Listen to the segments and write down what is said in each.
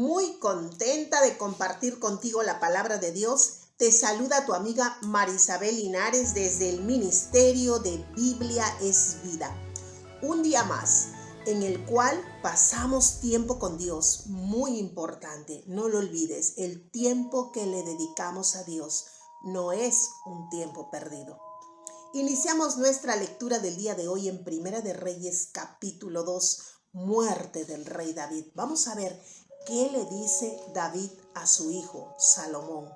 muy contenta de compartir contigo la palabra de Dios. Te saluda tu amiga Marisabel Linares desde el Ministerio de Biblia es Vida. Un día más en el cual pasamos tiempo con Dios, muy importante, no lo olvides, el tiempo que le dedicamos a Dios no es un tiempo perdido. Iniciamos nuestra lectura del día de hoy en Primera de Reyes, capítulo 2, muerte del rey David. Vamos a ver qué le dice David a su hijo Salomón.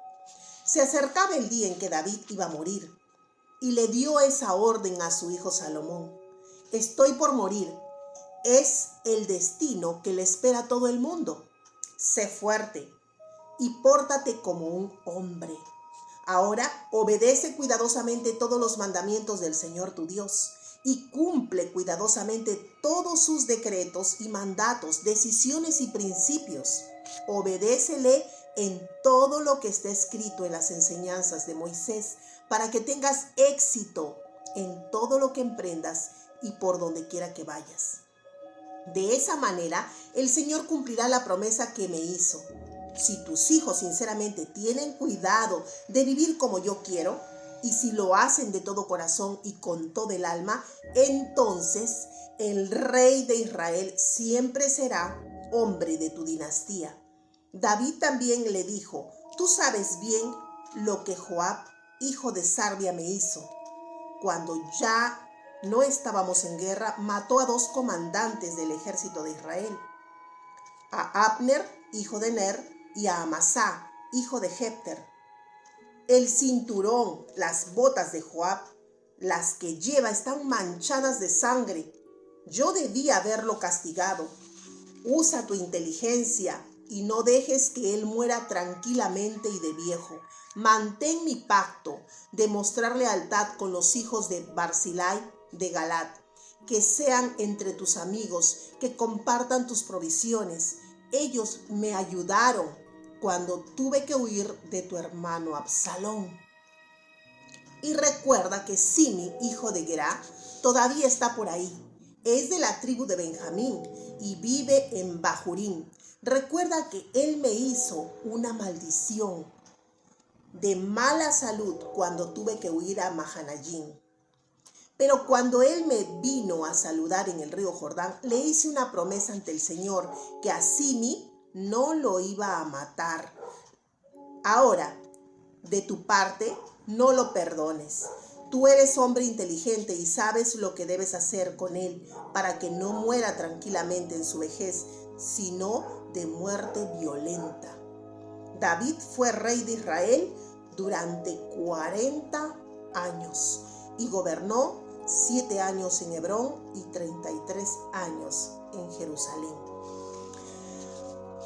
Se acercaba el día en que David iba a morir y le dio esa orden a su hijo Salomón. Estoy por morir. Es el destino que le espera a todo el mundo. Sé fuerte y pórtate como un hombre. Ahora obedece cuidadosamente todos los mandamientos del Señor tu Dios y cumple cuidadosamente todos sus decretos y mandatos, decisiones y principios. Obedécele en todo lo que está escrito en las enseñanzas de Moisés para que tengas éxito en todo lo que emprendas y por donde quiera que vayas. De esa manera, el Señor cumplirá la promesa que me hizo. Si tus hijos sinceramente tienen cuidado de vivir como yo quiero, y si lo hacen de todo corazón y con todo el alma, entonces el rey de Israel siempre será hombre de tu dinastía. David también le dijo, tú sabes bien lo que Joab, hijo de Sarvia, me hizo. Cuando ya no estábamos en guerra, mató a 2 comandantes del ejército de Israel, a Abner, hijo de Ner, y a Amasá, hijo de Jepter. El cinturón, las botas de Joab, las que lleva, están manchadas de sangre. Yo debía haberlo castigado. Usa tu inteligencia y no dejes que él muera tranquilamente y de viejo. Mantén mi pacto de mostrar lealtad con los hijos de Barzillai de Galaad, que sean entre tus amigos, que compartan tus provisiones. Ellos me ayudaron cuando tuve que huir de tu hermano Absalón. Y recuerda que Simi, hijo de Gerá, todavía está por ahí. Es de la tribu de Benjamín y vive en Bahurim. Recuerda que él me hizo una maldición de mala salud cuando tuve que huir a Mahanayim. Pero cuando él me vino a saludar en el río Jordán, le hice una promesa ante el Señor, que a Simi no lo iba a matar. Ahora, de tu parte, no lo perdones. Tú eres hombre inteligente y sabes lo que debes hacer con él para que no muera tranquilamente en su vejez, sino de muerte violenta. David fue rey de Israel durante 40 años y gobernó 7 años en Hebrón y 33 años en Jerusalén.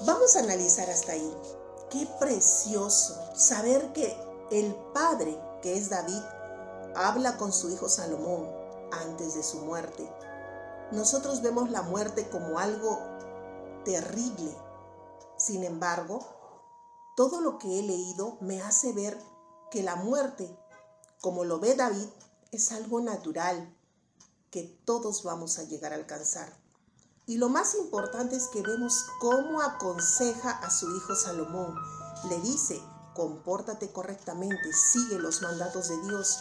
Vamos a analizar hasta ahí. Qué precioso saber que el padre, que es David, habla con su hijo Salomón antes de su muerte. Nosotros vemos la muerte como algo terrible. Sin embargo, todo lo que he leído me hace ver que la muerte, como lo ve David, es algo natural que todos vamos a llegar a alcanzar. Y lo más importante es que vemos cómo aconseja a su hijo Salomón. Le dice, compórtate correctamente, sigue los mandatos de Dios.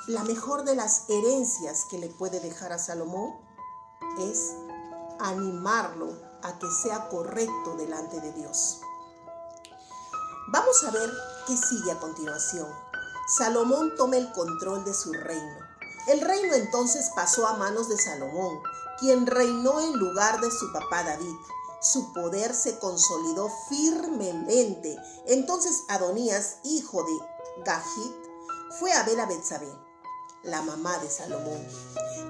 La mejor de las herencias que le puede dejar a Salomón es animarlo a que sea correcto delante de Dios. Vamos a ver qué sigue a continuación. Salomón toma el control de su reino. El reino entonces pasó a manos de Salomón, quien reinó en lugar de su papá David. Su poder se consolidó firmemente. Entonces Adonías, hijo de Gahit, fue a ver a Betsabé, la mamá de Salomón.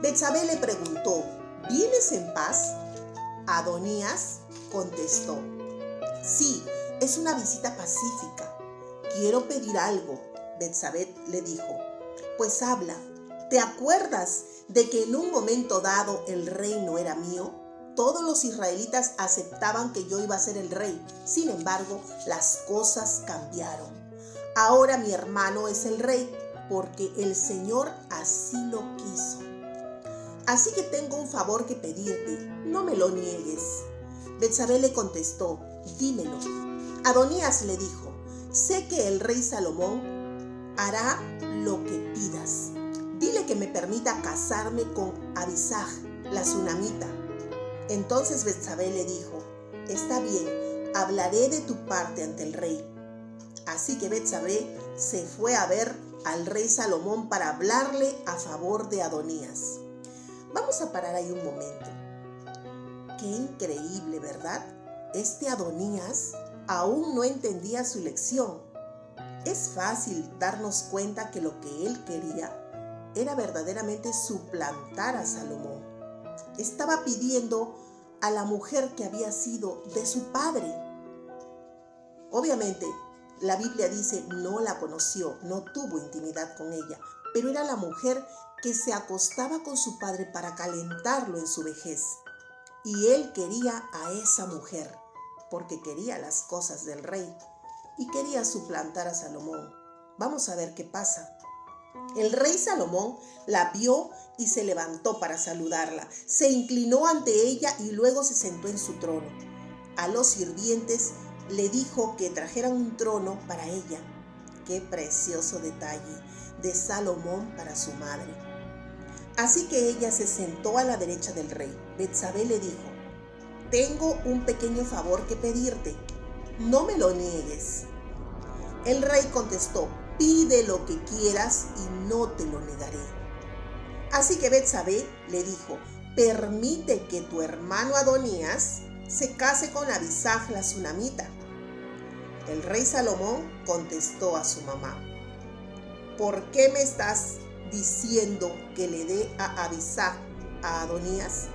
Betsabé le preguntó, ¿vienes en paz? Adonías contestó, sí, es una visita pacífica. Quiero pedir algo. Betsabé le dijo, pues habla. ¿Te acuerdas de que en un momento dado el reino era mío? Todos los israelitas aceptaban que yo iba a ser el rey. Sin embargo, las cosas cambiaron. Ahora mi hermano es el rey porque el Señor así lo quiso. Así que tengo un favor que pedirte. No me lo niegues. Betsabé le contestó: dímelo. Adonías le dijo: sé que el rey Salomón hará lo que pidas. Dile que me permita casarme con Abisag, la sunamita. Entonces Betsabé le dijo: está bien, hablaré de tu parte ante el rey. Así que Betsabé se fue a ver al rey Salomón para hablarle a favor de Adonías. Vamos a parar ahí un momento. Qué increíble, ¿verdad? Este Adonías aún no entendía su lección. Es fácil darnos cuenta que lo que él quería era verdaderamente suplantar a Salomón. Estaba pidiendo a la mujer que había sido de su padre. Obviamente, la Biblia dice no la conoció, no tuvo intimidad con ella, pero era la mujer que se acostaba con su padre para calentarlo en su vejez. Y él quería a esa mujer porque quería las cosas del rey y quería suplantar a Salomón. Vamos a ver qué pasa. El rey Salomón la vio y se levantó para saludarla. Se inclinó ante ella y luego se sentó en su trono. A los sirvientes le dijo que trajeran un trono para ella. Qué precioso detalle de Salomón para su madre. Así que ella se sentó a la derecha del rey. Betsabé le dijo: tengo un pequeño favor que pedirte. No me lo niegues. El rey contestó: pide lo que quieras y no te lo negaré. Así que Betsabé le dijo: permite que tu hermano Adonías se case con Abisag la sunamita. El rey Salomón contestó a su mamá: ¿por qué me estás diciendo que le dé a Abisag a Adonías?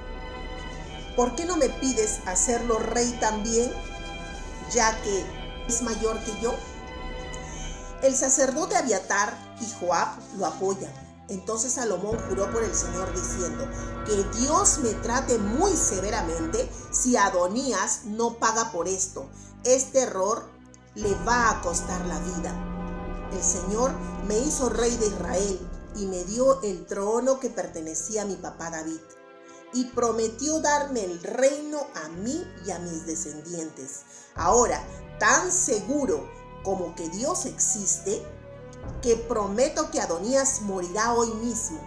¿Por qué no me pides hacerlo rey también, ya que es mayor que yo? El sacerdote Abiatar y Joab lo apoyan. Entonces Salomón juró por el Señor diciendo: que Dios me trate muy severamente si Adonías no paga por esto. Este error le va a costar la vida. El Señor me hizo rey de Israel y me dio el trono que pertenecía a mi papá David. Y prometió darme el reino a mí y a mis descendientes. Ahora, tan seguro como que Dios existe, que prometo que Adonías morirá hoy mismo.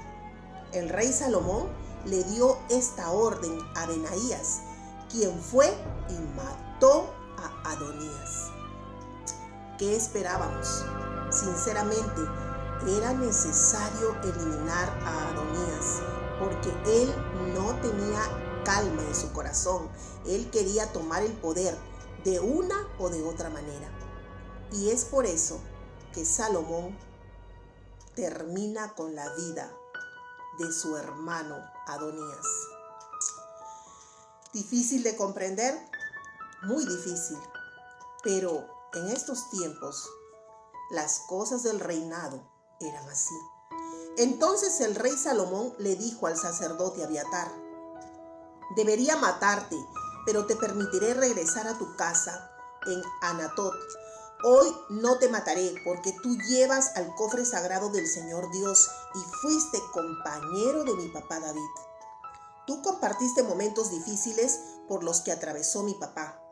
El rey Salomón le dio esta orden a Benaías, quien fue y mató a Adonías. ¿Qué esperábamos? Sinceramente, era necesario eliminar a Adonías, porque él no tenía calma en su corazón. Él quería tomar el poder de una o de otra manera. Y es por eso que Salomón termina con la vida de su hermano Adonías. ¿Difícil de comprender? Muy difícil. Pero en estos tiempos, las cosas del reinado eran así. Entonces el rey Salomón le dijo al sacerdote Abiatar: debería matarte, pero te permitiré regresar a tu casa en Anatot. Hoy no te mataré, porque tú llevas al cofre sagrado del Señor Dios y fuiste compañero de mi papá David. Tú compartiste momentos difíciles por los que atravesó mi papá.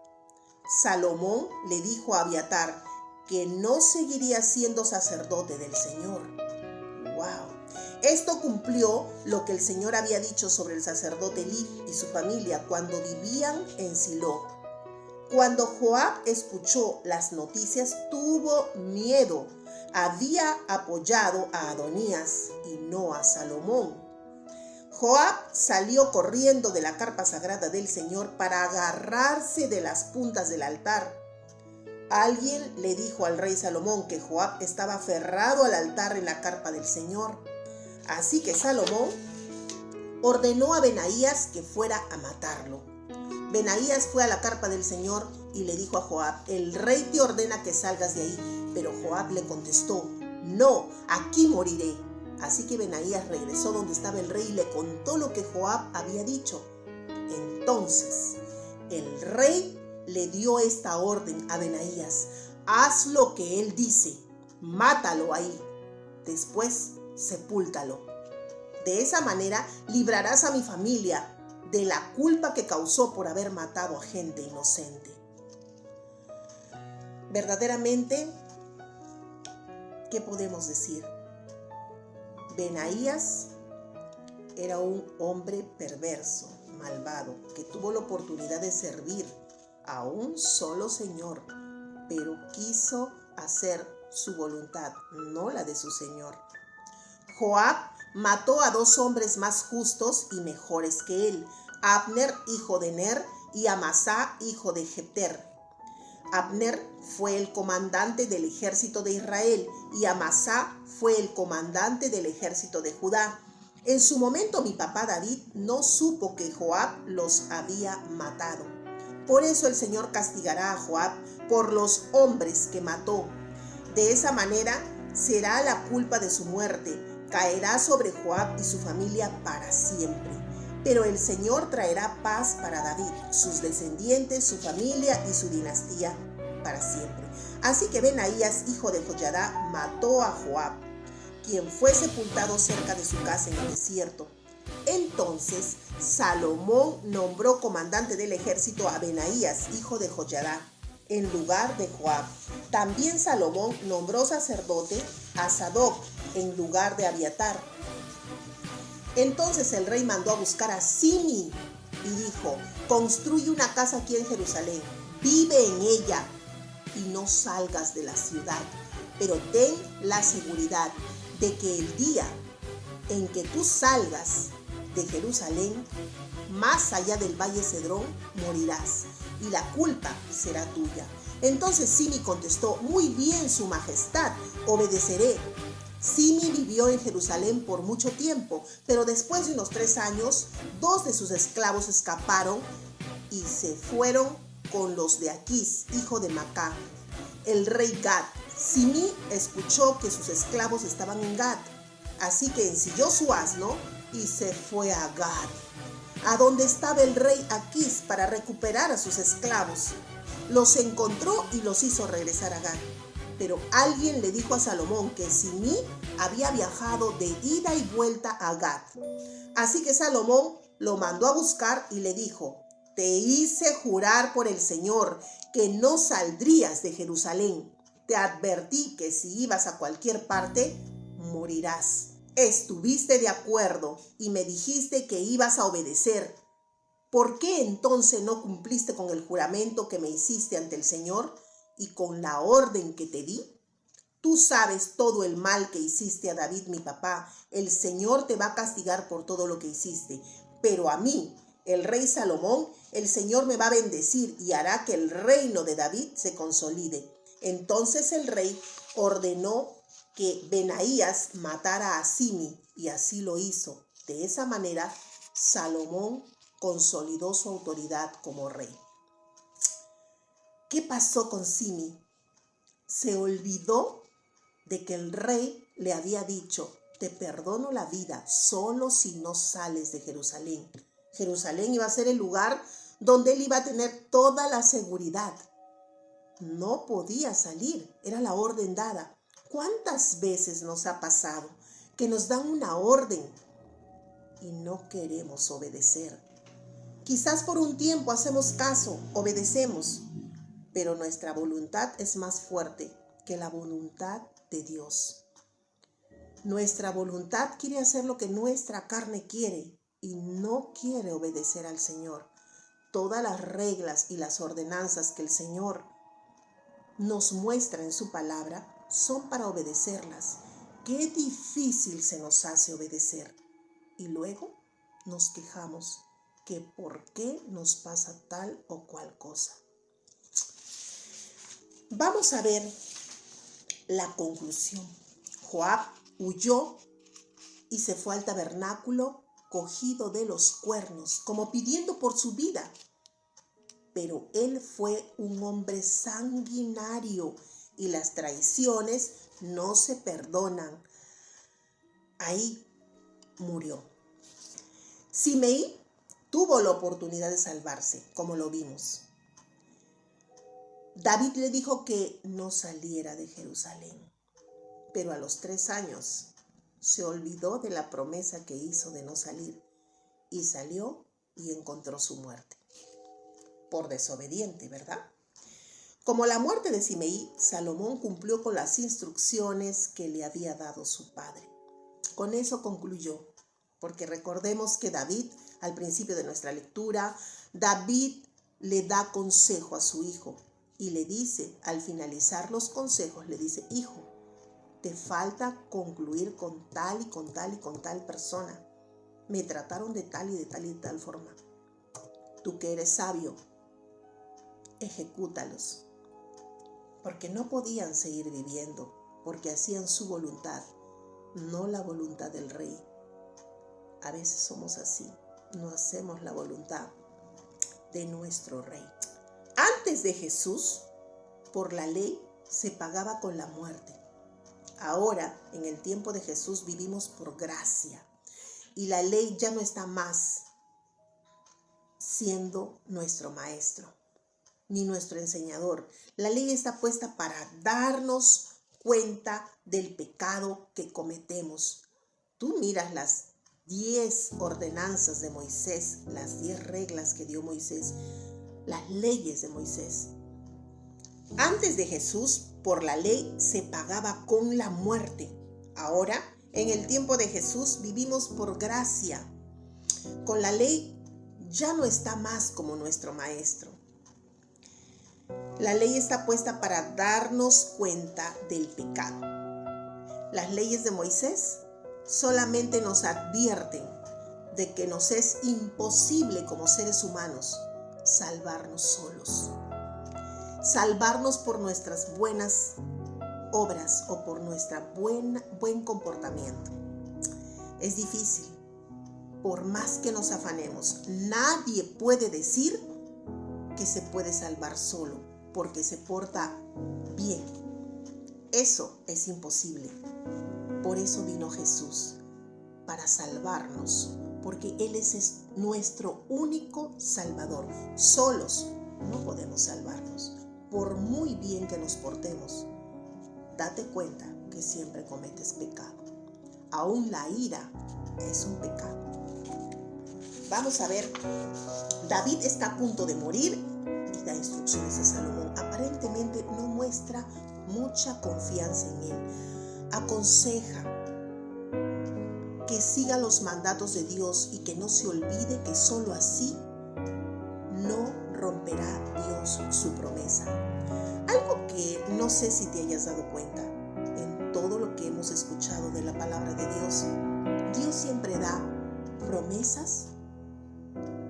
Salomón le dijo a Abiatar que no seguiría siendo sacerdote del Señor. ¡Wow! Esto cumplió lo que el Señor había dicho sobre el sacerdote Eli y su familia cuando vivían en Silo. Cuando Joab escuchó las noticias, tuvo miedo. Había apoyado a Adonías y no a Salomón. Joab salió corriendo de la carpa sagrada del Señor para agarrarse de las puntas del altar. Alguien le dijo al rey Salomón que Joab estaba aferrado al altar en la carpa del Señor. Así que Salomón ordenó a Benaías que fuera a matarlo. Benaías fue a la carpa del Señor y le dijo a Joab: el rey te ordena que salgas de ahí. Pero Joab le contestó: no, aquí moriré. Así que Benaías regresó donde estaba el rey y le contó lo que Joab había dicho. Entonces el rey le dio esta orden a Benaías: haz lo que él dice, mátalo ahí, después sepúltalo. De esa manera librarás a mi familia de la culpa que causó por haber matado a gente inocente. Verdaderamente, ¿qué podemos decir? Benaías era un hombre perverso, malvado, que tuvo la oportunidad de servir a un solo Señor, pero quiso hacer su voluntad, no la de su Señor. Joab mató a 2 hombres más justos y mejores que él, Abner, hijo de Ner, y Amasá, hijo de Jeter. Abner fue el comandante del ejército de Israel y Amasá fue el comandante del ejército de Judá. En su momento mi papá David no supo que Joab los había matado. Por eso el Señor castigará a Joab por los hombres que mató. De esa manera será la culpa de su muerte. Caerá sobre Joab y su familia para siempre. Pero el Señor traerá paz para David, sus descendientes, su familia y su dinastía para siempre. Así que Benaías, hijo de Joiada, mató a Joab, quien fue sepultado cerca de su casa en el desierto. Entonces Salomón nombró comandante del ejército a Benaías, hijo de Joiada, en lugar de Joab. También Salomón nombró sacerdote a Sadoc en lugar de Abiatar. Entonces el rey mandó a buscar a Simi y dijo: construye una casa aquí en Jerusalén, vive en ella y no salgas de la ciudad, pero ten la seguridad de que el día en que tú salgas de Jerusalén, más allá del valle Cedrón, morirás y la culpa será tuya. Entonces Simi contestó: muy bien, su majestad, obedeceré. Simi vivió en Jerusalén por mucho tiempo, pero después de unos 3 años, 2 de sus esclavos escaparon y se fueron con los de Aquís, hijo de Macá, el rey Gad. Simi escuchó que sus esclavos estaban en Gad, así que ensilló su asno y se fue a Gad, a donde estaba el rey Aquís, para recuperar a sus esclavos. Los encontró y los hizo regresar a Gad. Pero alguien le dijo a Salomón que Simi había viajado de ida y vuelta a Gad. Así que Salomón lo mandó a buscar y le dijo: te hice jurar por el Señor que no saldrías de Jerusalén. Te advertí que si ibas a cualquier parte, morirás. Estuviste de acuerdo y me dijiste que ibas a obedecer. ¿Por qué entonces no cumpliste con el juramento que me hiciste ante el Señor y con la orden que te di? Tú sabes todo el mal que hiciste a David, mi papá. El Señor te va a castigar por todo lo que hiciste. Pero a mí, el rey Salomón, el Señor me va a bendecir y hará que el reino de David se consolide. Entonces el rey ordenó que Benaías matara a Simi, y así lo hizo. De esa manera, Salomón consolidó su autoridad como rey. ¿Qué pasó con Simi? Se olvidó de que el rey le había dicho: te perdono la vida solo si no sales de Jerusalén. Jerusalén iba a ser el lugar donde él iba a tener toda la seguridad. No podía salir, era la orden dada. ¿Cuántas veces nos ha pasado que nos dan una orden y no queremos obedecer? Quizás por un tiempo hacemos caso, obedecemos, pero nuestra voluntad es más fuerte que la voluntad de Dios. Nuestra voluntad quiere hacer lo que nuestra carne quiere y no quiere obedecer al Señor. Todas las reglas y las ordenanzas que el Señor nos muestra en su palabra son para obedecerlas. Qué difícil se nos hace obedecer. Y luego nos quejamos que por qué nos pasa tal o cual cosa. Vamos a ver la conclusión. Joab huyó y se fue al tabernáculo cogido de los cuernos, como pidiendo por su vida. Pero él fue un hombre sanguinario y las traiciones no se perdonan. Ahí murió. Simei tuvo la oportunidad de salvarse, como lo vimos. David le dijo que no saliera de Jerusalén, pero a los 3 años se olvidó de la promesa que hizo de no salir y salió y encontró su muerte. Por desobediente, ¿verdad? Como la muerte de Simei, Salomón cumplió con las instrucciones que le había dado su padre. Con eso concluyó, porque recordemos que David, al principio de nuestra lectura, David le da consejo a su hijo y le dice, al finalizar los consejos, le dice: hijo, te falta concluir con tal y con tal y con tal persona. Me trataron de tal y de tal y de tal forma. Tú que eres sabio, ejecútalos. Porque no podían seguir viviendo, porque hacían su voluntad, no la voluntad del rey. A veces somos así, no hacemos la voluntad de nuestro rey. Antes de Jesús, por la ley, se pagaba con la muerte. Ahora, en el tiempo de Jesús, vivimos por gracia. Y la ley ya no está más siendo nuestro maestro, ni nuestro enseñador. La ley está puesta para darnos cuenta del pecado que cometemos. Tú miras las 10 ordenanzas de Moisés, las 10 reglas que dio Moisés, las leyes de Moisés. Antes de Jesús, por la ley se pagaba con la muerte. Ahora, en el tiempo de Jesús, vivimos por gracia. Con la ley ya no está más como nuestro maestro. La ley está puesta para darnos cuenta del pecado. Las leyes de Moisés solamente nos advierten de que nos es imposible como seres humanos salvarnos solos. Salvarnos por nuestras buenas obras o por nuestro buen comportamiento. Es difícil. Por más que nos afanemos, nadie puede decir que se puede salvar solo porque se porta bien. Eso es imposible. Por eso vino Jesús, para salvarnos, porque Él es nuestro único Salvador. Solos no podemos salvarnos, por muy bien que nos portemos. Date cuenta que siempre cometes pecado. Aún la ira es un pecado. Vamos a ver, David está a punto de morir y da instrucciones a Salomón. Aparentemente no muestra mucha confianza en él. Aconseja que siga los mandatos de Dios y que no se olvide que solo así no romperá Dios su promesa. Algo que no sé si te hayas dado cuenta en todo lo que hemos escuchado de la palabra de Dios. Dios siempre da promesas,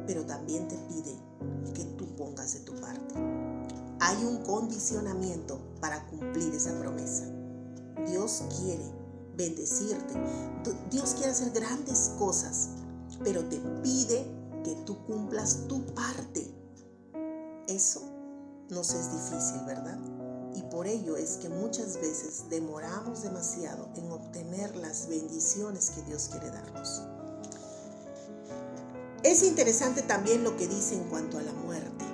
pero también te pide que tú pongas de tu parte. Hay un condicionamiento para cumplir esa promesa. Dios quiere bendecirte. Dios quiere hacer grandes cosas, pero te pide que tú cumplas tu parte. Eso nos es difícil, ¿verdad? Y por ello es que muchas veces demoramos demasiado en obtener las bendiciones que Dios quiere darnos. Es interesante también lo que dice en cuanto a la muerte.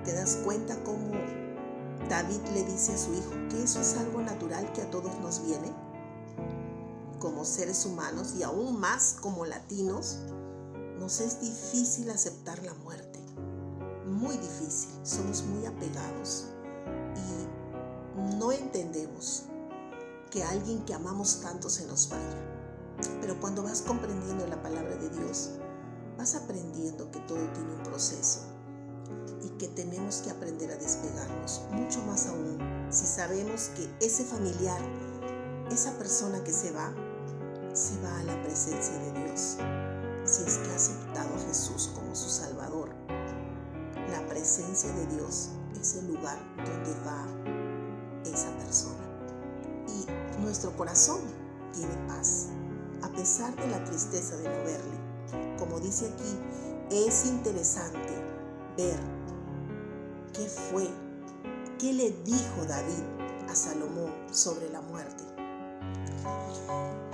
¿Te das cuenta cómo David le dice a su hijo que eso es algo natural que a todos nos viene? Como seres humanos y aún más como latinos, nos es difícil aceptar la muerte. Muy difícil. Somos muy apegados y no entendemos que alguien que amamos tanto se nos vaya. Pero cuando vas comprendiendo la palabra de Dios, vas aprendiendo que todo tiene un proceso y que tenemos que aprender a despegarnos, mucho más aún si sabemos que ese familiar, esa persona que se va a la presencia de Dios. Si es que ha aceptado a Jesús como su Salvador, la presencia de Dios es el lugar donde va esa persona. Y nuestro corazón tiene paz, a pesar de la tristeza de no verle. Como dice aquí, es interesante ver qué le dijo David a Salomón sobre la muerte.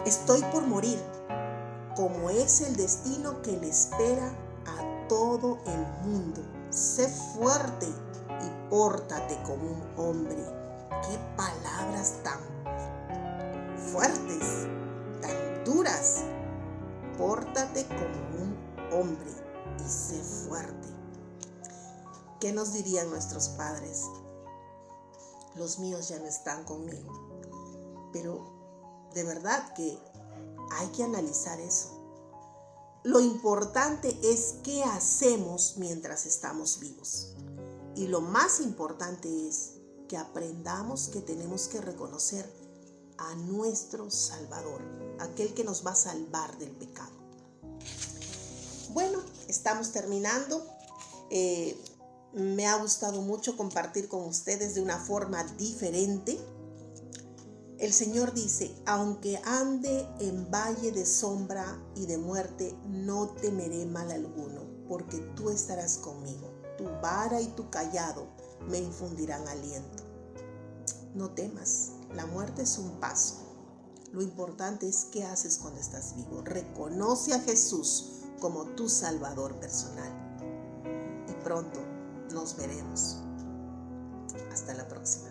Estoy por morir, como es el destino que le espera a todo el mundo. Sé fuerte y pórtate como un hombre. Qué palabras tan fuertes, tan duras. Pórtate como un hombre y sé fuerte. ¿Qué nos dirían nuestros padres? Los míos ya no están conmigo. Pero de verdad que hay que analizar eso. Lo importante es qué hacemos mientras estamos vivos. Y lo más importante es que aprendamos que tenemos que reconocer a nuestro Salvador, aquel que nos va a salvar del pecado. Bueno, estamos terminando. Me ha gustado mucho compartir con ustedes de una forma diferente. El Señor dice, aunque ande en valle de sombra y de muerte, no temeré mal alguno, porque tú estarás conmigo. Tu vara y tu cayado me infundirán aliento. No temas, la muerte es un paso. Lo importante es qué haces cuando estás vivo. Reconoce a Jesús como tu Salvador personal. Y pronto nos veremos. Hasta la próxima.